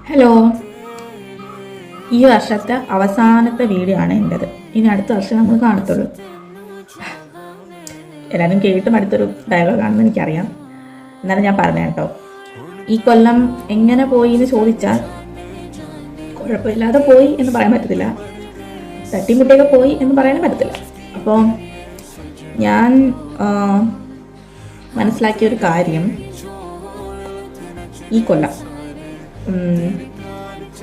Hello, ഈ വർഷത്തെ അവസാനത്തെ വീഡിയോ ആണ് എൻ്റെത്. ഇനി അടുത്ത വർഷം നമ്മൾ കാണത്തുള്ളൂ. എല്ലാവരും കേട്ടും അടുത്തൊരു ഡയലോഗാണെന്ന് എനിക്കറിയാം, എന്നാലും ഞാൻ പറഞ്ഞ കേട്ടോ. ഈ കൊല്ലം എങ്ങനെ പോയി എന്ന് ചോദിച്ചാൽ കുഴപ്പമില്ലാതെ പോയി എന്ന് പറയാൻ പറ്റത്തില്ല, തട്ടിമുട്ടിയൊക്കെ പോയി എന്ന് പറയാനും പറ്റത്തില്ല. അപ്പോൾ ഞാൻ മനസ്സിലാക്കിയൊരു കാര്യം, ഈ കൊല്ലം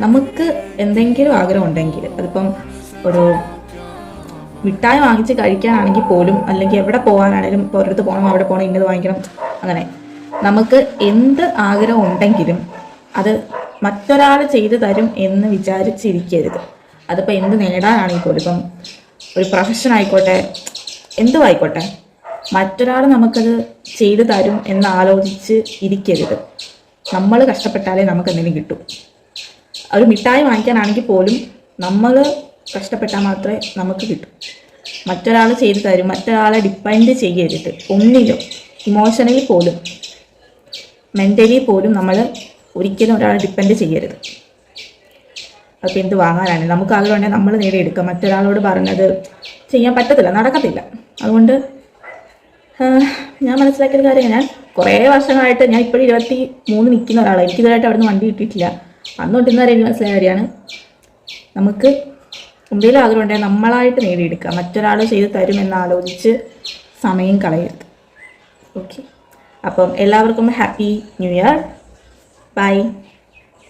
നമുക്ക് എന്തെങ്കിലും ആഗ്രഹം ഉണ്ടെങ്കിൽ, അതിപ്പം ഒരു മിഠായി വാങ്ങിച്ച് കഴിക്കാനാണെങ്കിൽ പോലും, അല്ലെങ്കിൽ എവിടെ പോകാനാണെങ്കിലും, ഇപ്പോൾ ഒരിടത്ത് പോകണം, അവിടെ പോകണം, ഇന്നത് വാങ്ങിക്കണം, അങ്ങനെ നമുക്ക് എന്ത് ആഗ്രഹം ഉണ്ടെങ്കിലും അത് മറ്റൊരാൾ ചെയ്തു തരും എന്ന് വിചാരിച്ചിരിക്കരുത്. അതിപ്പോൾ എന്ത് നേടാനാണെങ്കിൽ പോലും, ഇപ്പം ഒരു പ്രൊഫഷൻ ആയിക്കോട്ടെ, എന്തും ആയിക്കോട്ടെ, മറ്റൊരാൾ നമുക്കത് ചെയ്തു തരും എന്ന് ആലോചിച്ച് ഇരിക്കരുത്. നമ്മൾ കഷ്ടപ്പെട്ടാലേ നമുക്ക് എന്തെങ്കിലും കിട്ടും. ഒരു മിഠായി വാങ്ങിക്കാനാണെങ്കിൽ പോലും നമ്മൾ കഷ്ടപ്പെട്ടാൽ മാത്രമേ നമുക്ക് കിട്ടൂ. മറ്റൊരാൾ ചെയ്തു തരും, മറ്റൊരാളെ ഡിപ്പെൻഡ് ചെയ്യരുത്. ഒന്നിലും, ഇമോഷണലി പോലും മെൻ്റലി പോലും നമ്മൾ ഒരിക്കലും ഒരാളെ ഡിപ്പെൻഡ് ചെയ്യരുത്. അപ്പോൾ എന്ത് വാങ്ങാനാണ് നമുക്ക് ആഗ്രഹം ഉണ്ടെങ്കിൽ നമ്മൾ നേടിയെടുക്കുക. മറ്റൊരാളോട് പറഞ്ഞത് ചെയ്യാൻ പറ്റത്തില്ല, നടക്കത്തില്ല. അതുകൊണ്ട് ഞാൻ മനസ്സിലാക്കിയൊരു കാര്യം, ഞാൻ കുറേ വർഷങ്ങളായിട്ട്, ഞാൻ ഇപ്പോഴും 23 നിൽക്കുന്ന ഒരാളാണ്. എനിക്കിതുവരായിട്ട് അവിടെ നിന്ന് വണ്ടി കിട്ടിയിട്ടില്ല. അന്ന് തൊട്ട് ഇന്നവരെ എനിക്ക് മനസ്സിലായ കാര്യമാണ്, നമുക്ക് എന്തെങ്കിലും ആഗ്രഹം ഉണ്ടെങ്കിൽ നമ്മളായിട്ട് നേടിയെടുക്കുക. മറ്റൊരാൾ ചെയ്ത് തരുമെന്ന് ആലോചിച്ച് സമയം കളയരുത്. ഓക്കെ, അപ്പം എല്ലാവർക്കും ഹാപ്പി ന്യൂ ഇയർ. ബൈ.